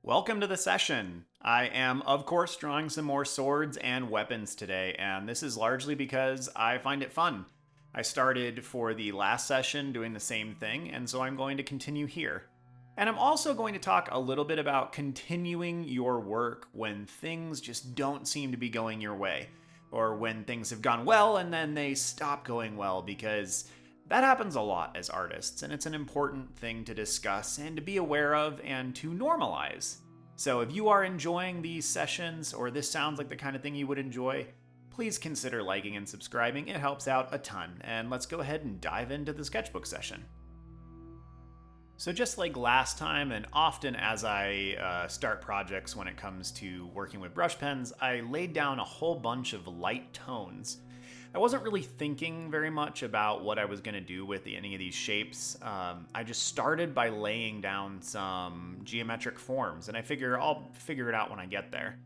Welcome to the session. I am, of course, drawing some more swords and weapons today, and this is largely because I find it fun. I started for the last session doing the same thing, and so I'm going to continue here. And I'm also going to talk a little bit about continuing your work when things just don't seem to be going your way, or when things have gone well and then they stop going well, because that happens a lot as artists, and it's an important thing to discuss and to be aware of and to normalize. So if you are enjoying these sessions, or this sounds like the kind of thing you would enjoy, please consider liking and subscribing. It helps out a ton. And let's go ahead and dive into the sketchbook session. So just like last time, and often as I start projects when it comes to working with brush pens, I laid down a whole bunch of light tones. I wasn't really thinking very much about what I was going to do with any of these shapes. I just started by laying down some geometric forms, and I figure I'll figure it out when I get there.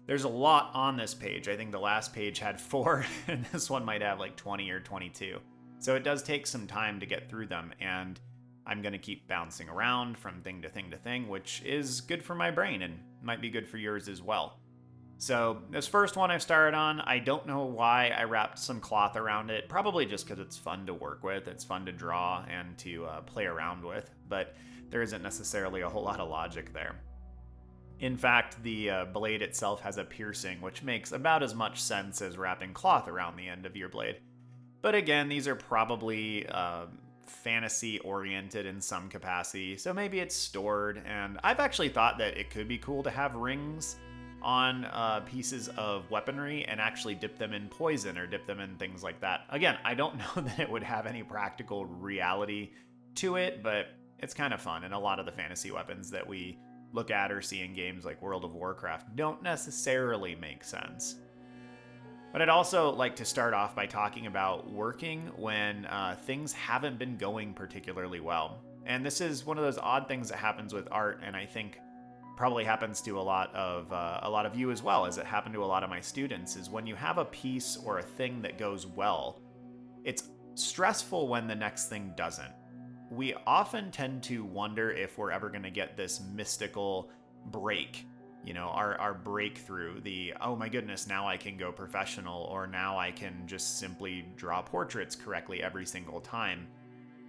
There's a lot on this page. I think the last page had 4, and this one might have like 20 or 22. So it does take some time to get through them, and I'm going to keep bouncing around from thing to thing to thing, which is good for my brain and might be good for yours as well. So this first one I've started on, I don't know why I wrapped some cloth around it, probably just because it's fun to work with, it's fun to draw and to play around with, but there isn't necessarily a whole lot of logic there. In fact, the blade itself has a piercing, which makes about as much sense as wrapping cloth around the end of your blade. But again, these are probably fantasy-oriented in some capacity, so maybe it's stored, and I've actually thought that it could be cool to have rings on pieces of weaponry and actually dip them in poison or dip them in things like that. Again, I don't know that it would have any practical reality to it, but it's kind of fun, and a lot of the fantasy weapons that we look at or see in games like World of Warcraft don't necessarily make sense. But I'd also like to start off by talking about working when things haven't been going particularly well. And this is one of those odd things that happens with art, and I think probably happens to a lot of you as well, as it happened to a lot of my students, is when you have a piece or a thing that goes well, it's stressful when the next thing doesn't. We often tend to wonder if we're ever going to get this mystical break, our breakthrough, the, oh my goodness, now I can go professional, or now I can just simply draw portraits correctly every single time.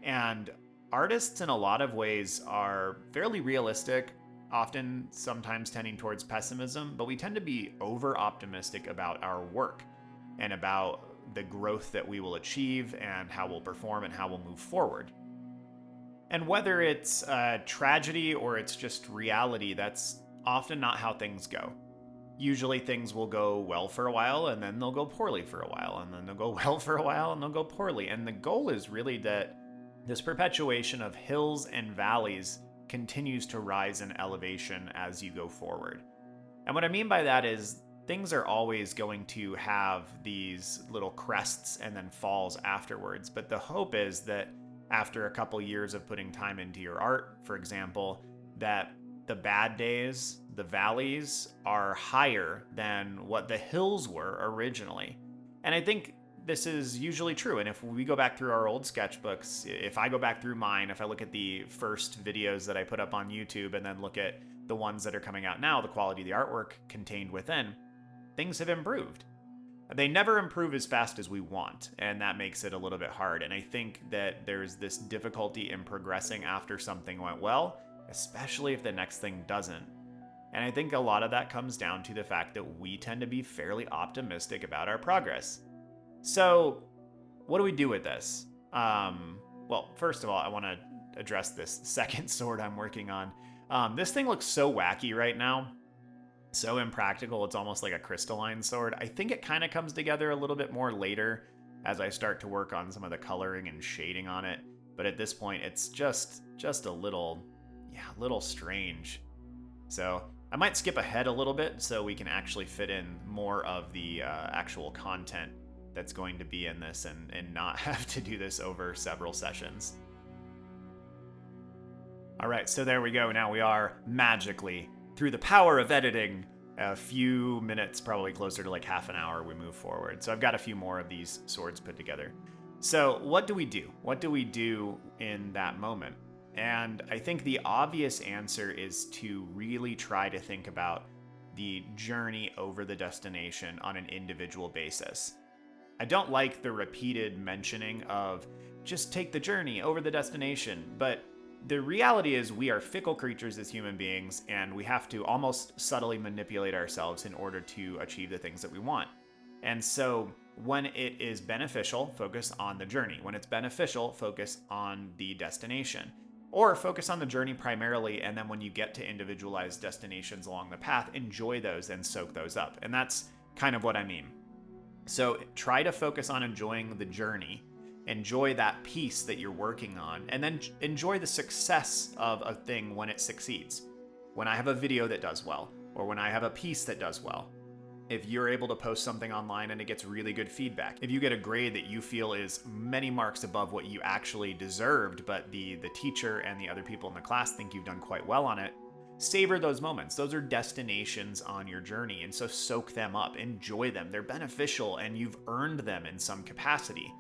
And artists in a lot of ways are fairly realistic, often sometimes tending towards pessimism, but we tend to be over-optimistic about our work and about the growth that we will achieve and how we'll perform and how we'll move forward. And whether it's tragedy or it's just reality, that's often not how things go. Usually things will go well for a while, and then they'll go poorly for a while, and then they'll go well for a while, and they'll go poorly. And the goal is really that this perpetuation of hills and valleys continues to rise in elevation as you go forward. And what I mean by that is things are always going to have these little crests and then falls afterwards, but the hope is that after a couple years of putting time into your art, for example, that the bad days, the valleys, are higher than what the hills were originally. And I think this is usually true. And if we go back through our old sketchbooks, if I go back through mine, if I look at the first videos that I put up on YouTube and then look at the ones that are coming out now, the quality of the artwork contained within, things have improved. They never improve as fast as we want, and that makes it a little bit hard. And I think that there's this difficulty in progressing after something went well, especially if the next thing doesn't. And I think a lot of that comes down to the fact that we tend to be fairly optimistic about our progress. So, what do we do with this? Well, first of all, I want to address this second sword I'm working on. This thing looks so wacky right now. So impractical, it's almost like a crystalline sword. I think it kind of comes together a little bit more later as I start to work on some of the coloring and shading on it. But at this point, it's just a little strange. So I might skip ahead a little bit so we can actually fit in more of the actual content that's going to be in this and not have to do this over several sessions. All right, so there we go. Now we are magically, through the power of editing, a few minutes, probably closer to like half an hour, we move forward. So I've got a few more of these swords put together. So what do we do? What do we do in that moment? And I think the obvious answer is to really try to think about the journey over the destination on an individual basis. I don't like the repeated mentioning of just take the journey over the destination, but the reality is we are fickle creatures as human beings, and we have to almost subtly manipulate ourselves in order to achieve the things that we want. And so when it is beneficial, focus on the journey. When it's beneficial, focus on the destination. Or focus on the journey primarily, and then when you get to individualized destinations along the path, enjoy those and soak those up. And that's kind of what I mean. So try to focus on enjoying the journey. Enjoy that piece that you're working on, and then enjoy the success of a thing when it succeeds. When I have a video that does well, or when I have a piece that does well. If you're able to post something online and it gets really good feedback. If you get a grade that you feel is many marks above what you actually deserved, but the teacher and the other people in the class think you've done quite well on it, savor those moments. Those are destinations on your journey, and so soak them up, enjoy them. They're beneficial, and you've earned them in some capacity.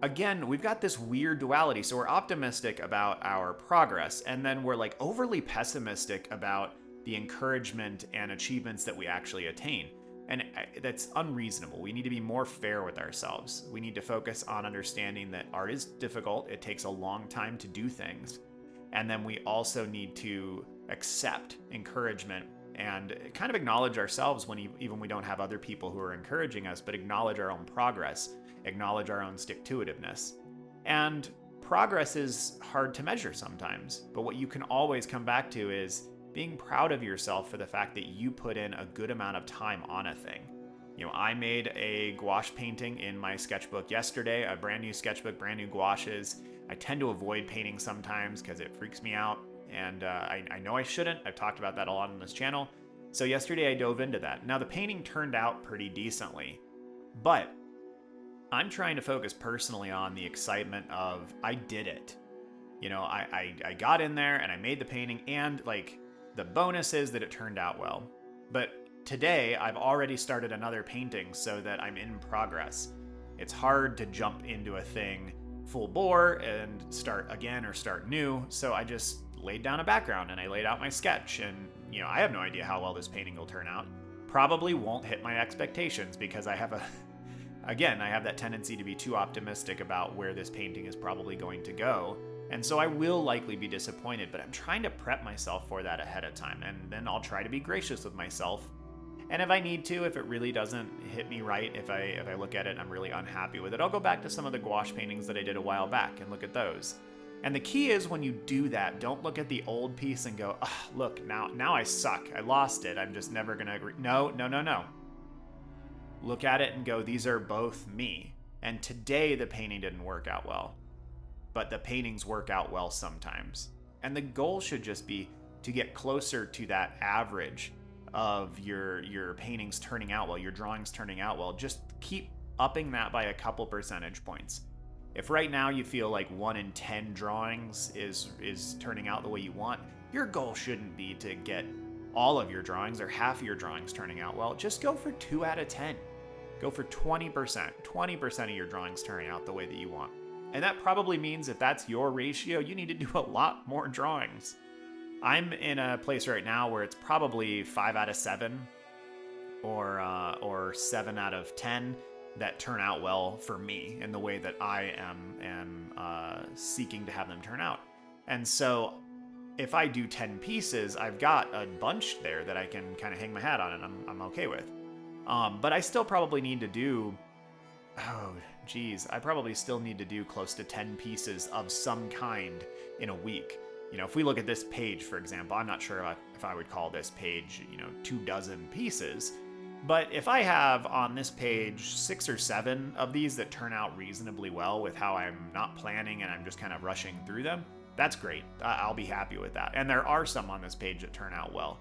Again, we've got this weird duality. So we're optimistic about our progress, and then we're like overly pessimistic about the encouragement and achievements that we actually attain. And that's unreasonable. We need to be more fair with ourselves. We need to focus on understanding that art is difficult. It takes a long time to do things. And then we also need to accept encouragement and kind of acknowledge ourselves when even we don't have other people who are encouraging us, but acknowledge our own progress. Acknowledge our own stick-to-itiveness. And progress is hard to measure sometimes, but what you can always come back to is being proud of yourself for the fact that you put in a good amount of time on a thing. You know, I made a gouache painting in my sketchbook yesterday, a brand new sketchbook, brand new gouaches. I tend to avoid painting sometimes because it freaks me out, and I know I shouldn't. I've talked about that a lot on this channel. So yesterday I dove into that. Now the painting turned out pretty decently, but I'm trying to focus personally on the excitement of I did it. You know, I got in there and I made the painting, and like the bonus is that it turned out well. But today I've already started another painting so that I'm in progress. It's hard to jump into a thing full bore and start again or start new. So I just laid down a background and I laid out my sketch, and you know, I have no idea how well this painting will turn out. Probably won't hit my expectations because I have that tendency to be too optimistic about where this painting is probably going to go. And so I will likely be disappointed, but I'm trying to prep myself for that ahead of time. And then I'll try to be gracious with myself. And if I need to, if it really doesn't hit me right, if I look at it and I'm really unhappy with it, I'll go back to some of the gouache paintings that I did a while back and look at those. And the key is when you do that, don't look at the old piece and go, oh, look, now I suck. I lost it. I'm just never going to agree. No. Look at it and go, these are both me. And today the painting didn't work out well, but the paintings work out well sometimes. And the goal should just be to get closer to that average of your paintings turning out well, your drawings turning out well. Just keep upping that by a couple percentage points. If right now you feel like 1 in 10 drawings is turning out the way you want, your goal shouldn't be to get all of your drawings or half of your drawings turning out well. Just go for 2 out of 10. Go for 20% of your drawings turning out the way that you want. And that probably means if that's your ratio, you need to do a lot more drawings. I'm in a place right now where it's probably 5 out of 7 or 7 out of 10 that turn out well for me in the way that I am seeking to have them turn out. And so if I do 10 pieces, I've got a bunch there that I can kind of hang my hat on and I'm okay with. But I still probably need to do, I probably still need to do close to 10 pieces of some kind in a week. You know, if we look at this page, for example, I'm not sure if I would call this page, 24 pieces. But if I have on this page 6 or 7 of these that turn out reasonably well with how I'm not planning and I'm just kind of rushing through them, that's great. I'll be happy with that. And there are some on this page that turn out well,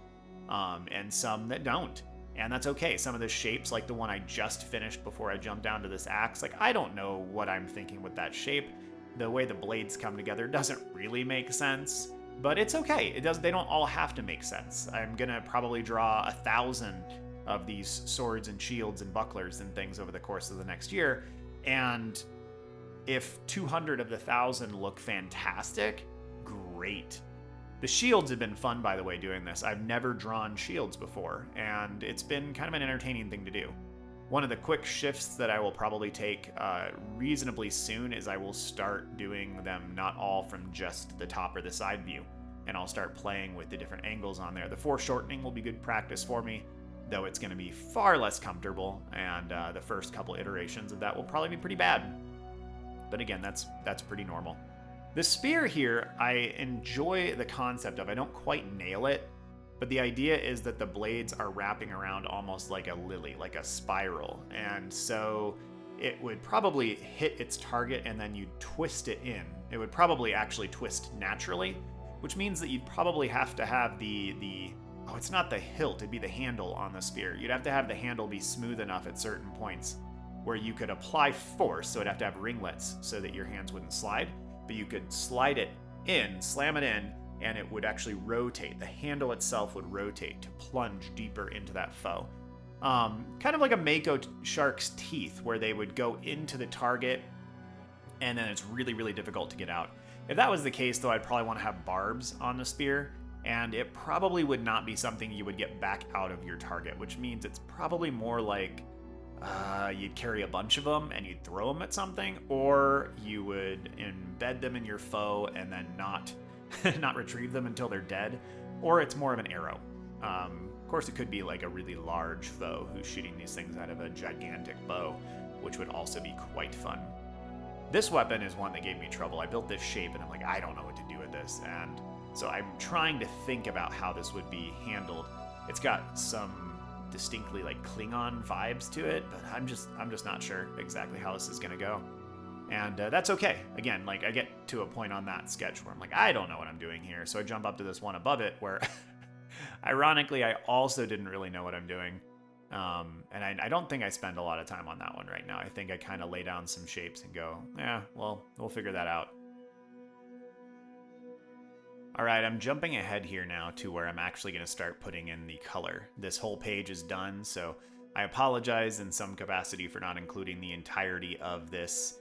and some that don't. And that's okay. Some of the shapes, like the one I just finished before I jumped down to this axe, like I don't know what I'm thinking with that shape. The way the blades come together doesn't really make sense, but it's okay. They don't all have to make sense. I'm gonna probably draw 1,000 of these swords and shields and bucklers and things over the course of the next year. And if 200 of the 1,000 look fantastic, great. The shields have been fun, by the way, doing this. I've never drawn shields before, and it's been kind of an entertaining thing to do. One of the quick shifts that I will probably take reasonably soon is I will start doing them not all from just the top or the side view, and I'll start playing with the different angles on there. The foreshortening will be good practice for me, though it's going to be far less comfortable, and the first couple iterations of that will probably be pretty bad. But again, that's pretty normal. The spear here, I enjoy the concept of. I don't quite nail it, but the idea is that the blades are wrapping around almost like a lily, like a spiral. And so it would probably hit its target and then you'd twist it in. It would probably actually twist naturally, which means that you'd probably have to have it's not the hilt, it'd be the handle on the spear. You'd have to have the handle be smooth enough at certain points where you could apply force, so it'd have to have ringlets so that your hands wouldn't slide. But you could slide it in, slam it in, and it would actually rotate. The handle itself would rotate to plunge deeper into that foe. Kind of like a mako shark's teeth, where they would go into the target, and then it's really, really difficult to get out. If that was the case, though, I'd probably want to have barbs on the spear, and it probably would not be something you would get back out of your target, which means it's probably more like you'd carry a bunch of them and you'd throw them at something, or you would embed them in your foe and then not retrieve them until they're dead, or it's more of an arrow. Of course, it could be like a really large foe who's shooting these things out of a gigantic bow, which would also be quite fun. This weapon is one that gave me trouble. I built this shape and I'm like, I don't know what to do with this, and so I'm trying to think about how this would be handled. It's got some distinctly like Klingon vibes to it, but I'm just not sure exactly how this is gonna go, and that's okay. Again, like I get to a point on that sketch where I'm like, I don't know what I'm doing here, so I jump up to this one above it where ironically I also didn't really know what I'm doing, and I don't think I spend a lot of time on that one right now. I think I kind of lay down some shapes and go, yeah, well, we'll figure that out. Alright, I'm jumping ahead here now to where I'm actually going to start putting in the color. This whole page is done, so I apologize in some capacity for not including the entirety of this.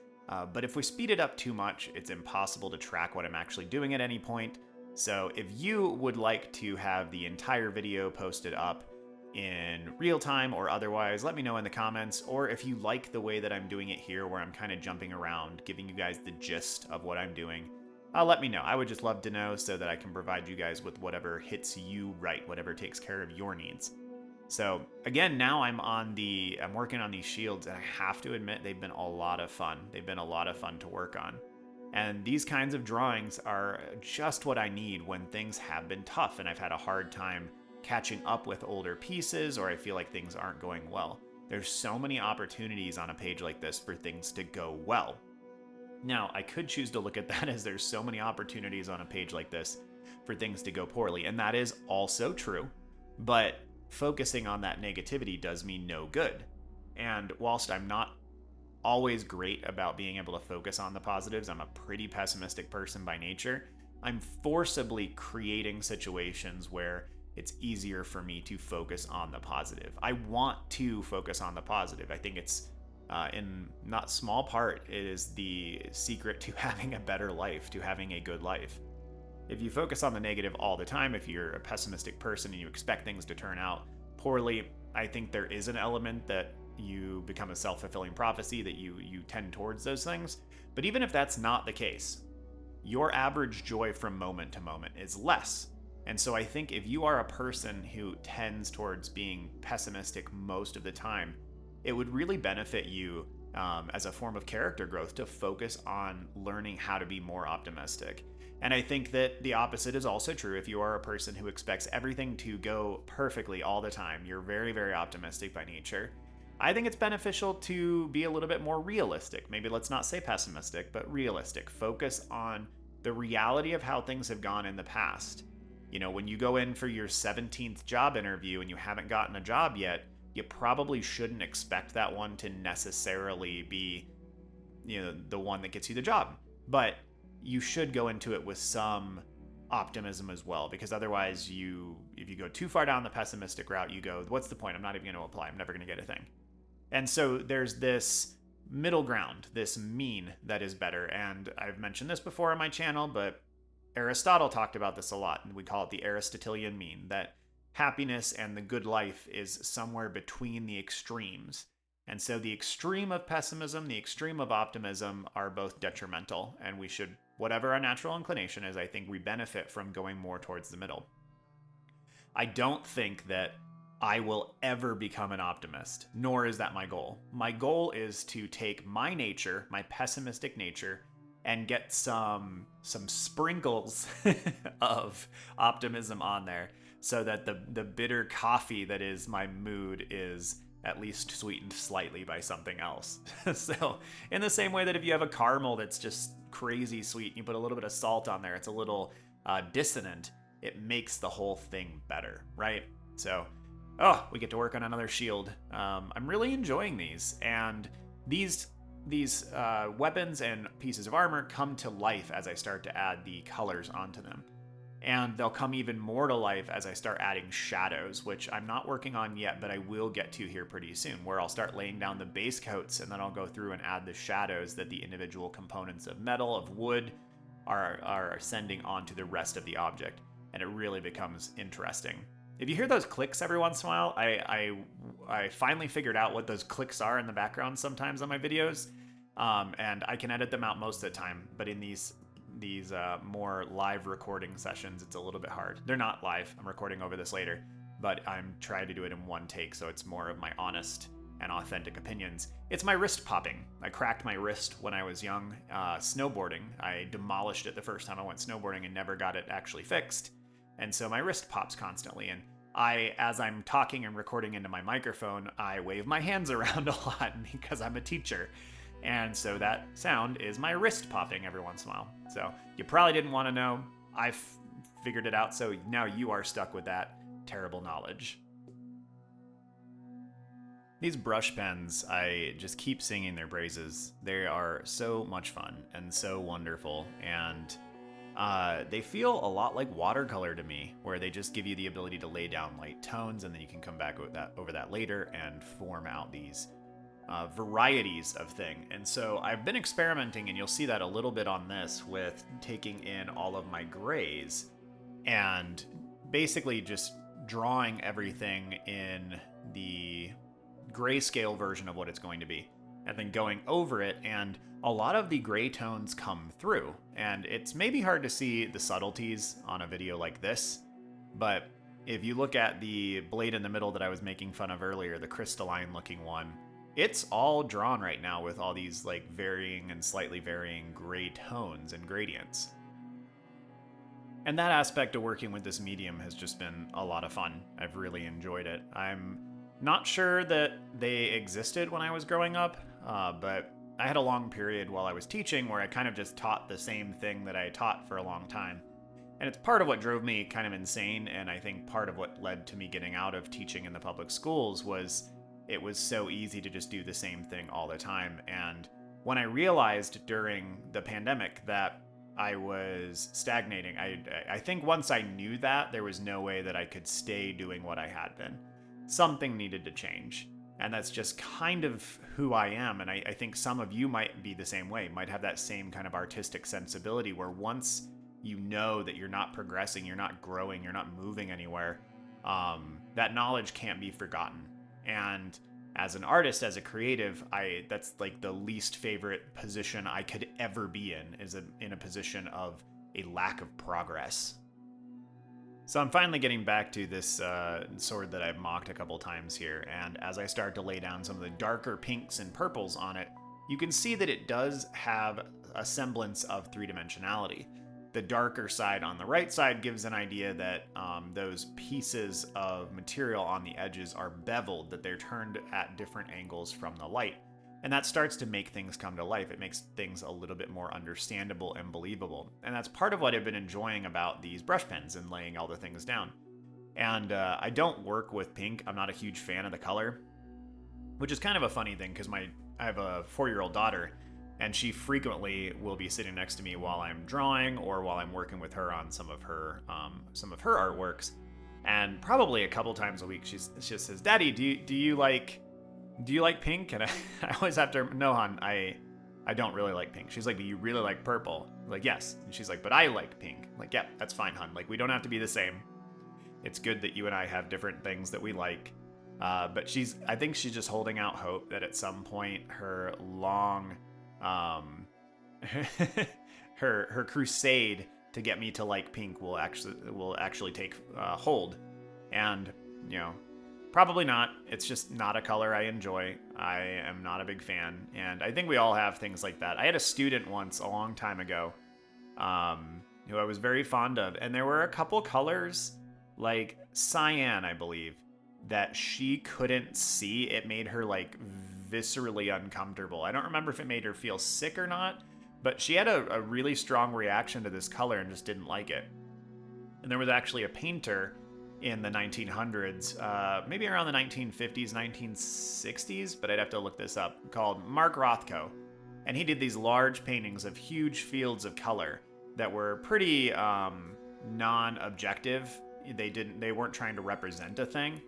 But if we speed it up too much, it's impossible to track what I'm actually doing at any point. So if you would like to have the entire video posted up in real time or otherwise, let me know in the comments. Or if you like the way that I'm doing it here, where I'm kind of jumping around, giving you guys the gist of what I'm doing, let me know. I would just love to know so that I can provide you guys with whatever hits you right, whatever takes care of your needs. So again, now I'm working on these shields, and I have to admit they've been a lot of fun. They've been a lot of fun to work on. And these kinds of drawings are just what I need when things have been tough and I've had a hard time catching up with older pieces, or I feel like things aren't going well. There's so many opportunities on a page like this for things to go well. Now, I could choose to look at that as there's so many opportunities on a page like this for things to go poorly, and that is also true, but focusing on that negativity does me no good. And whilst I'm not always great about being able to focus on the positives, I'm a pretty pessimistic person by nature, I'm forcibly creating situations where it's easier for me to focus on the positive. I want to focus on the positive. I think it's in not small part, it is the secret to having a better life, to having a good life. If you focus on the negative all the time, if you're a pessimistic person and you expect things to turn out poorly, I think there is an element that you become a self-fulfilling prophecy, that you tend towards those things. But even if that's not the case, your average joy from moment to moment is less. And so I think if you are a person who tends towards being pessimistic most of the time, it would really benefit you as a form of character growth to focus on learning how to be more optimistic. And I think that the opposite is also true. If you are a person who expects everything to go perfectly all the time, you're very, very optimistic by nature, I think it's beneficial to be a little bit more realistic. Maybe let's not say pessimistic, but realistic. Focus on the reality of how things have gone in the past. You know, when you go in for your 17th job interview and you haven't gotten a job yet, you probably shouldn't expect that one to necessarily be, you know, the one that gets you the job. But you should go into it with some optimism as well, because otherwise if you go too far down the pessimistic route, you go, what's the point? I'm not even going to apply. I'm never going to get a thing. And so there's this middle ground, this mean that is better. And I've mentioned this before on my channel, but Aristotle talked about this a lot, and we call it the Aristotelian mean, that happiness and the good life is somewhere between the extremes. And so the extreme of pessimism, the extreme of optimism are both detrimental, and we should, whatever our natural inclination is, I think we benefit from going more towards the middle. I don't think that I will ever become an optimist, nor is that my goal. My goal is to take my nature, my pessimistic nature, and get some sprinkles of optimism on there, so that the bitter coffee that is my mood is at least sweetened slightly by something else. So in the same way that if you have a caramel that's just crazy sweet and you put a little bit of salt on there, it's a little dissonant, it makes the whole thing better, right? So, we get to work on another shield. I'm really enjoying these, and these weapons and pieces of armor come to life as I start to add the colors onto them. And they'll come even more to life as I start adding shadows, which I'm not working on yet, but I will get to here pretty soon, where I'll start laying down the base coats, and then I'll go through and add the shadows that the individual components of metal, of wood, are sending onto the rest of the object. And it really becomes interesting. If you hear those clicks every once in a while, I finally figured out what those clicks are in the background sometimes on my videos, and I can edit them out most of the time, but in these more live recording sessions, it's a little bit hard. They're not live. I'm recording over this later, but I'm trying to do it in one take, so it's more of my honest and authentic opinions. It's my wrist popping. I cracked my wrist when I was young, snowboarding. I demolished it the first time I went snowboarding and never got it actually fixed. And so my wrist pops constantly, and as I'm talking and recording into my microphone, I wave my hands around a lot because I'm a teacher. And so that sound is my wrist popping every once in a while. So you probably didn't want to know. I've figured it out, so now you are stuck with that terrible knowledge. These brush pens, I just keep singing their praises. They are so much fun and so wonderful, and they feel a lot like watercolor to me, where they just give you the ability to lay down light tones, and then you can come back over that later and form out these varieties of thing. And so I've been experimenting, and you'll see that a little bit on this, with taking in all of my grays and basically just drawing everything in the grayscale version of what it's going to be, and then going over it, and a lot of the gray tones come through, and it's maybe hard to see the subtleties on a video like this, but if you look at the blade in the middle that I was making fun of earlier, the crystalline looking one, it's all drawn right now with all these like varying and slightly varying gray tones and gradients. And that aspect of working with this medium has just been a lot of fun. I've really enjoyed it. I'm not sure that they existed when I was growing up, but I had a long period while I was teaching where I kind of just taught the same thing that I taught for a long time. And it's part of what drove me kind of insane, and I think part of what led to me getting out of teaching in the public schools was it was so easy to just do the same thing all the time. And when I realized during the pandemic that I was stagnating, I think once I knew that, there was no way that I could stay doing what I had been. Something needed to change. And that's just kind of who I am. And I think some of you might be the same way, might have that same kind of artistic sensibility where once you know that you're not progressing, you're not growing, you're not moving anywhere, that knowledge can't be forgotten. And as an artist, as a creative, that's like the least favorite position I could ever be in, is in a position of a lack of progress. So I'm finally getting back to this sword that I've mocked a couple times here, and as I start to lay down some of the darker pinks and purples on it, you can see that it does have a semblance of three-dimensionality. The darker side on the right side gives an idea that those pieces of material on the edges are beveled, that they're turned at different angles from the light. And that starts to make things come to life. It makes things a little bit more understandable and believable. And that's part of what I've been enjoying about these brush pens and laying all the things down. And I don't work with pink. I'm not a huge fan of the color, which is kind of a funny thing because I have a 4-year-old daughter, and she frequently will be sitting next to me while I'm drawing or while I'm working with her on some of her artworks. And probably a couple times a week, she just says, "Daddy, do you like pink?" And I always have to, "No, hon, I I don't really like pink. She's like, but you really like purple. I'm like, yes. And she's like, but I like pink. I'm like, yeah, that's fine, hun. Like, we don't have to be the same. It's good that you and I have different things that we like. But I think she's just holding out hope that at some point her long, her crusade to get me to like pink will actually take hold. And, probably not. It's just not a color I enjoy. I am not a big fan. And I think we all have things like that. I had a student once a long time ago who I was very fond of. And there were a couple colors, like cyan, I believe, that she couldn't see. It made her like viscerally uncomfortable. I don't remember if it made her feel sick or not, but she had a really strong reaction to this color and just didn't like it. And there was actually a painter in the 1900s, maybe around the 1950s, 1960s, but I'd have to look this up, called Mark Rothko. And he did these large paintings of huge fields of color that were pretty non-objective. They weren't trying to represent a thing.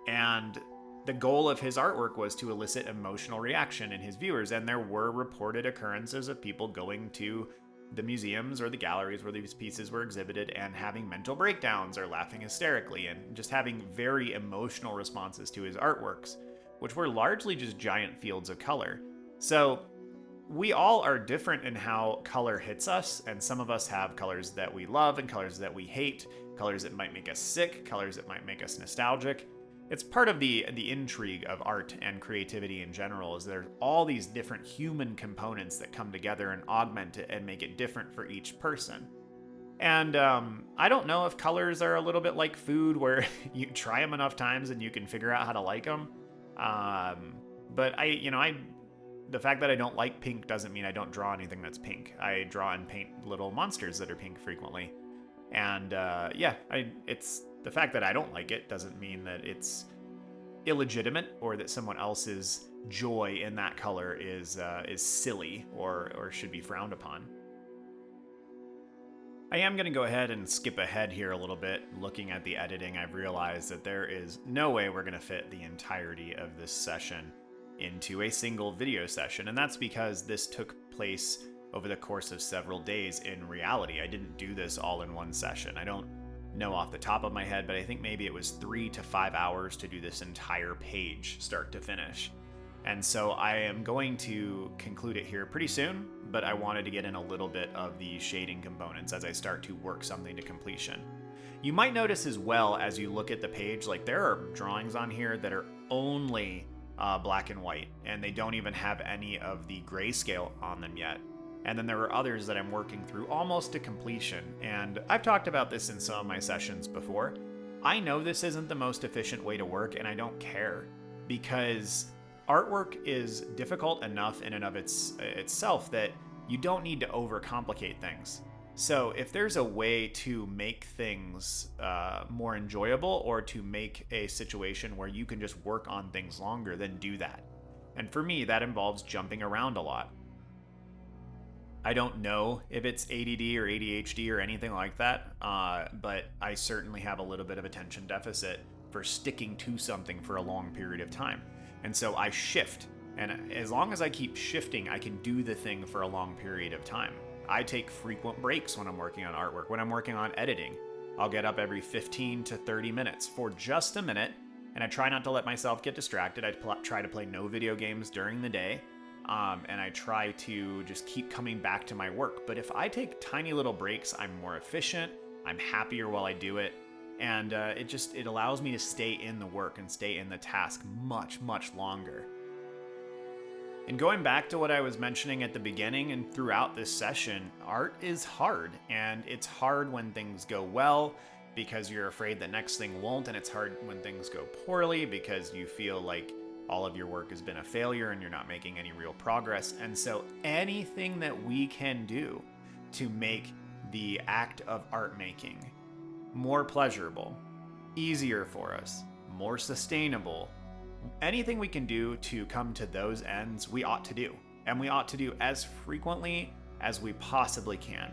And the goal of his artwork was to elicit emotional reaction in his viewers. And there were reported occurrences of people going to the museums or the galleries where these pieces were exhibited and having mental breakdowns or laughing hysterically and just having very emotional responses to his artworks, which were largely just giant fields of color. So we all are different in how color hits us, and some of us have colors that we love and colors that we hate, colors that might make us sick, colors that might make us nostalgic. It's part of the intrigue of art and creativity in general, is there's all these different human components that come together and augment it and make it different for each person. And I don't know if colors are a little bit like food, where you try them enough times and you can figure out how to like them. But the fact that I don't like pink doesn't mean I don't draw anything that's pink. I draw and paint little monsters that are pink frequently. And it's the fact that I don't like it doesn't mean that it's illegitimate or that someone else's joy in that color is silly or should be frowned upon. I am going to go ahead and skip ahead here a little bit. Looking at the editing, I've realized that there is no way we're going to fit the entirety of this session into a single video session, and that's because this took place over the course of several days in reality. I didn't do this all in one session. I don't know off the top of my head, but I think maybe it was 3 to 5 hours to do this entire page, start to finish. And so I am going to conclude it here pretty soon, but I wanted to get in a little bit of the shading components as I start to work something to completion. You might notice as well as you look at the page, like there are drawings on here that are only black and white, and they don't even have any of the grayscale on them yet. And then there are others that I'm working through almost to completion. And I've talked about this in some of my sessions before. I know this isn't the most efficient way to work, and I don't care, because artwork is difficult enough in and of itself that you don't need to overcomplicate things. So if there's a way to make things more enjoyable, or to make a situation where you can just work on things longer, then do that. And for me, that involves jumping around a lot. I don't know if it's ADD or ADHD or anything like that, but I certainly have a little bit of attention deficit for sticking to something for a long period of time. And so I shift, and as long as I keep shifting, I can do the thing for a long period of time. I take frequent breaks when I'm working on artwork. When I'm working on editing, I'll get up every 15 to 30 minutes for just a minute, and I try not to let myself get distracted. I try to play no video games during the day. And I try to just keep coming back to my work. But if I take tiny little breaks, I'm more efficient, I'm happier while I do it, and it allows me to stay in the work and stay in the task much, much longer. And going back to what I was mentioning at the beginning and throughout this session, art is hard, and it's hard when things go well because you're afraid the next thing won't, and it's hard when things go poorly because you feel like all of your work has been a failure and you're not making any real progress. And so anything that we can do to make the act of art making more pleasurable, easier for us, more sustainable, anything we can do to come to those ends, we ought to do. And we ought to do as frequently as we possibly can.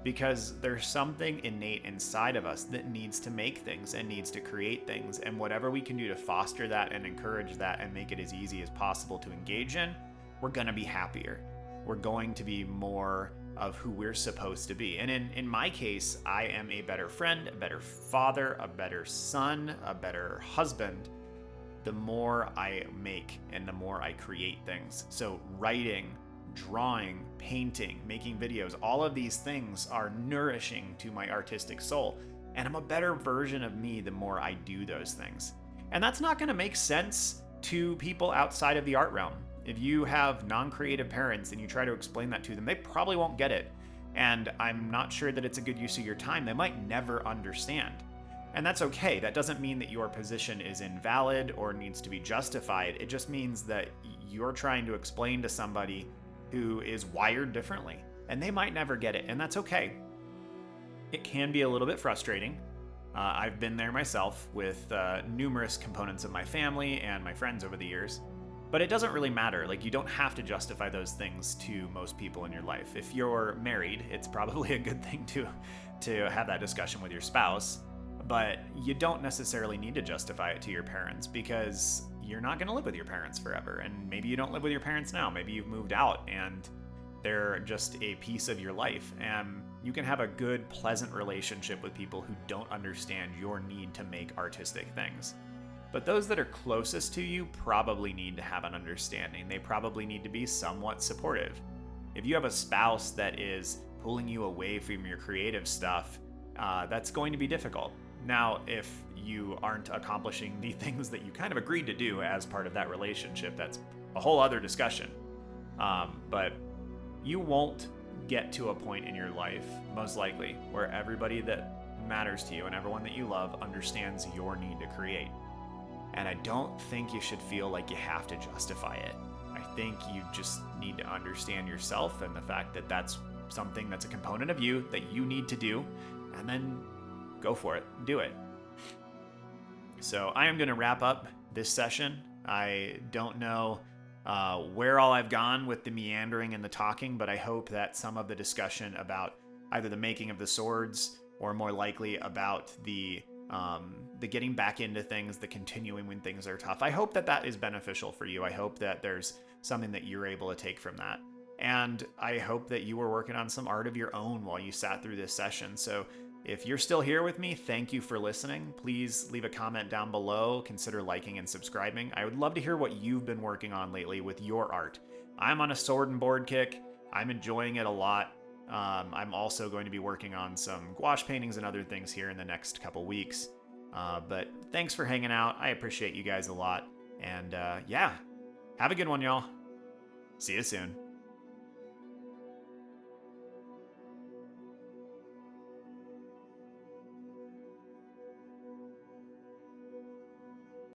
Because there's something innate inside of us that needs to make things and needs to create things. And whatever we can do to foster that and encourage that and make it as easy as possible to engage in, we're going to be happier. we're going to be more of who we're supposed to be. And in my case, I am a better friend, a better father, a better son, a better husband, the more I make and the more I create things. So writing, drawing, painting, making videos, all of these things are nourishing to my artistic soul. And I'm a better version of me the more I do those things. And that's not going to make sense to people outside of the art realm. If you have non-creative parents and you try to explain that to them, they probably won't get it. And I'm not sure that it's a good use of your time. They might never understand. And that's okay. That doesn't mean that your position is invalid or needs to be justified. It just means that you're trying to explain to somebody who is wired differently, and they might never get it, and that's okay. It can be a little bit frustrating. I've been there myself with numerous components of my family and my friends over the years, but it doesn't really matter. Like, you don't have to justify those things to most people in your life. If you're married, it's probably a good thing to have that discussion with your spouse. But you don't necessarily need to justify it to your parents, because you're not going to live with your parents forever. And maybe you don't live with your parents now. Maybe you've moved out and they're just a piece of your life. And you can have a good, pleasant relationship with people who don't understand your need to make artistic things. But those that are closest to you probably need to have an understanding. They probably need to be somewhat supportive. If you have a spouse that is pulling you away from your creative stuff, that's going to be difficult. Now, if you aren't accomplishing the things that you kind of agreed to do as part of that relationship, that's a whole other discussion. But you won't get to a point in your life, most likely, where everybody that matters to you and everyone that you love understands your need to create. And I don't think you should feel like you have to justify it. I think you just need to understand yourself and the fact that that's something that's a component of you that you need to do, and then go for it. Do it. So I am going to wrap up this session. I don't know where all I've gone with the meandering and the talking, but I hope that some of the discussion about either the making of the swords or more likely about the getting back into things, the continuing when things are tough, I hope that that is beneficial for you. I hope that there's something that you're able to take from that. And I hope that you were working on some art of your own while you sat through this session. So if you're still here with me, thank you for listening. Please leave a comment down below. Consider liking and subscribing. I would love to hear what you've been working on lately with your art. I'm on a sword and board kick. I'm enjoying it a lot. I'm also going to be working on some gouache paintings and other things here in the next couple weeks. But thanks for hanging out. I appreciate you guys a lot. And yeah, have a good one, y'all. See you soon.